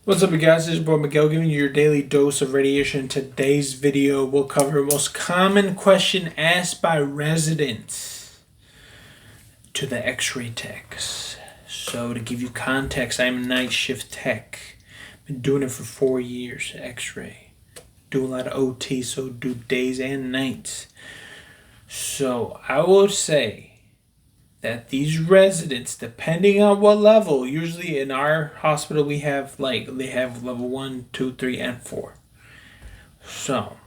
What's up, you guys? This is Bro Miguel giving you your daily dose of radiation. Today's video will cover the most common question asked by residents to the X-ray techs. So to give you context, I'm a night shift tech. Been doing it for 4 years, X-ray. Do a lot of OT, so do days and nights. So I will say that these residents, depending on what level, usually in our hospital we have they have level 1, 2, 3, and 4. So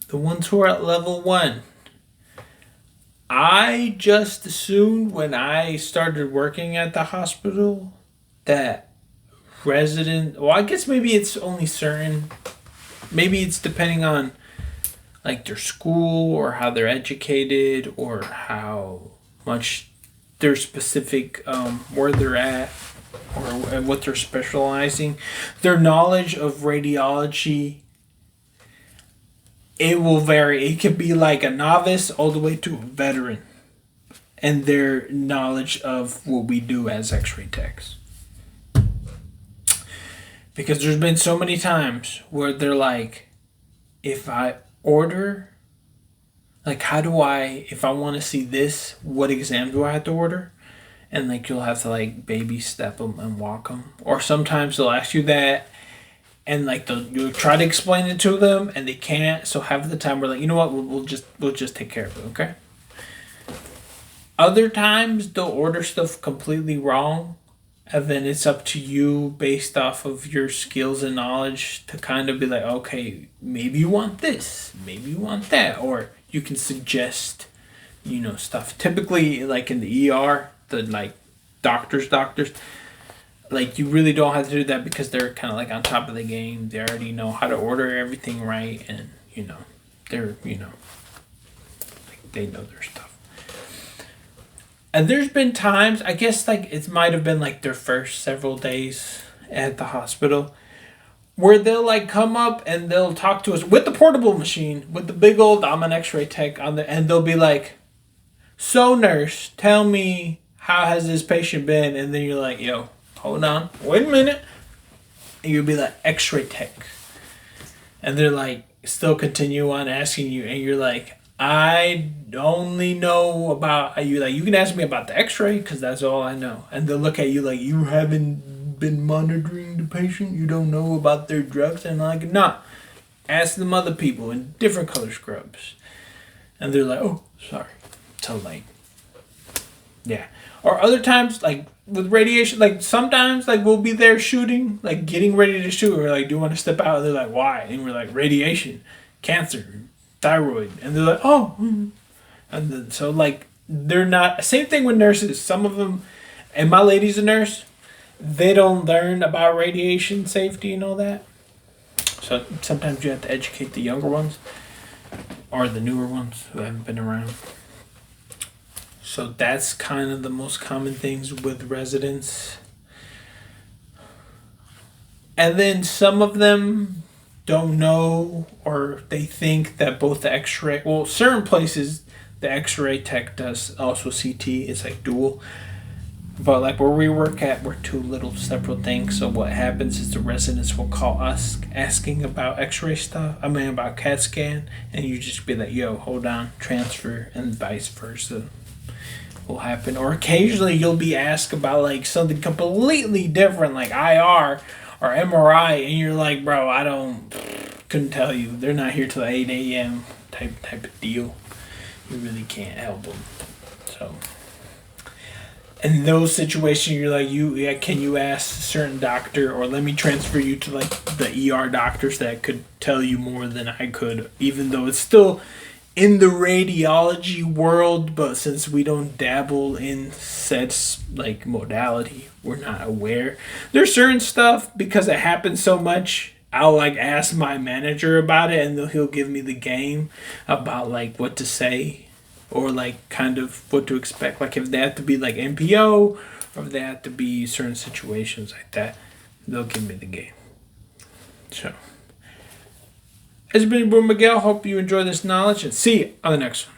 the ones who are at level 1, I just assumed when I started working at the hospital that I guess maybe it's only certain, maybe it's depending on like their school or how they're educated or how much their specific where they're at or what they're specializing, their knowledge of radiology, it will vary. It could be like a novice all the way to a veteran, and their knowledge of what we do as X-ray techs. Because there's been so many times where they're like, if I order, like, how do I, if I want to see this, what exam do I have to order? And like, you'll have to like baby step them and walk them. Or sometimes they'll ask you that, and like you'll try to explain it to them, and they can't. So half of the time we're like, you know what, we'll just take care of it, okay? Other times they'll order stuff completely wrong, and then it's up to you based off of your skills and knowledge to kind of be like, okay, maybe you want this, maybe you want that, or you can suggest, stuff. Typically, like in the ER, the like doctors, like you really don't have to do that because they're kind of like on top of the game. They already know how to order everything right, and they're like they know their stuff. And there's been times, I guess, like it might have been like their first several days at the hospital, where they'll like come up and they'll talk to us with the portable machine, with the big old, I'm an X-ray tech on the, and they'll be like, so nurse, tell me, how has this patient been? And then you're like, yo, hold on, wait a minute. And you'll be like, X-ray tech. And they're like, still continue on asking you, and you're like, I only know about you. Like, you can ask me about the X-ray because that's all I know. And they'll look at you like, you haven't been monitoring the patient. You don't know about their drugs. And I'm like, nah, ask them other people in different color scrubs. And they're like, oh, sorry, too late. Yeah. Or other times, like with radiation, like sometimes like we'll be there shooting, like getting ready to shoot. We're like, do you want to step out? And they're like, why? And we're like, radiation, cancer, thyroid. And they're like, oh. And then, so like they're not, same thing with nurses. Some of them, and my lady's a nurse, they don't learn about radiation safety and all that. So sometimes you have to educate the younger ones or the newer ones who haven't been around. So that's kind of the most common things with residents. And then some of them don't know, or they think that both the X-ray, well, certain places the X-ray tech does also CT. It's like dual. But like where we work at, we're two little separate things. So what happens is the residents will call us asking about X-ray stuff. I mean about CAT scan, and you just be like, yo, hold on, transfer, and vice versa will happen. Or occasionally you'll be asked about like something completely different, like IR or MRI, and you're like, bro, couldn't tell you. They're not here till 8 a.m. type of deal. You really can't help them. So in those situations, you're like, can you ask a certain doctor, or let me transfer you to like the ER doctors that could tell you more than I could, even though it's still in the radiology world, but since we don't dabble in said like modality, we're not aware. There's certain stuff, because it happens so much, I'll like ask my manager about it, and he'll give me the game about like what to say, or like kind of what to expect. Like if they have to be like NPO, or if they have to be certain situations like that, they'll give me the game. So it's been Bro Miguel. Hope you enjoy this knowledge, and see you on the next one.